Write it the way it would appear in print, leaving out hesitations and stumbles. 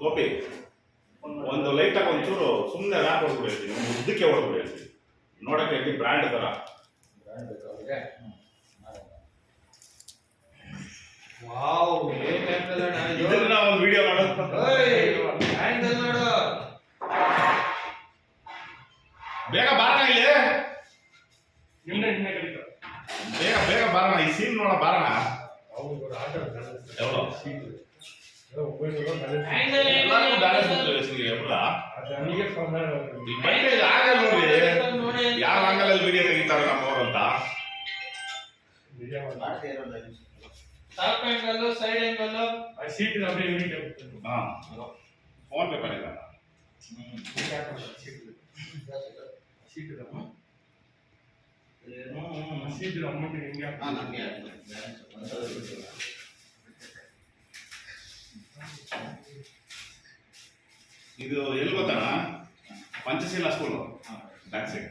ಗೋಪಿ ಒಂದು ಲೈಟಾಗಿ ಒಂಚೂರು ಸುಮ್ಮನೆ ರ್ಯಾಪ್ ಹೊಡ್ಬಿಡಿ ಹೇಳ್ತೀನಿ, ಉದ್ದಕ್ಕೆ ಹೊಡ್ಬಿಡಿ ಹೇಳ್ತೀನಿ, ನೋಡಕ್ಕೆ ಹೇಳ್ತೀನಿ ಬ್ರ್ಯಾಂಡ್ ಥರ. ಇದನ್ನ ಒಂದು ವಿಡಿಯೋ ಮಾಡೋದು ಬೇಗ ಬಾರಣ ಇಲ್ಲಿ, ಬೇಗ ಬೇಗ ಬಾರಣ, ಈ ಸೀನ್ ನೋಡ ಬಾರಣ. ಯಾವ ಆಂಗಲಲ್ಲಿ ವಿಡಿಯೋ ತೆಗಿತಾರೆ ನಮ್ಮವ್ರು ಅಂತ. ಫೋನ್ ಪೇ ಮಾಡಿಲ್ಲ ಇದು ಎಲ್ಲಿ ಗೊತ್ತಾ, ಪಂಚಶೀಲ ಸ್ಕೂಲು ಬ್ಯಾಕ್ ಸೈಡ್.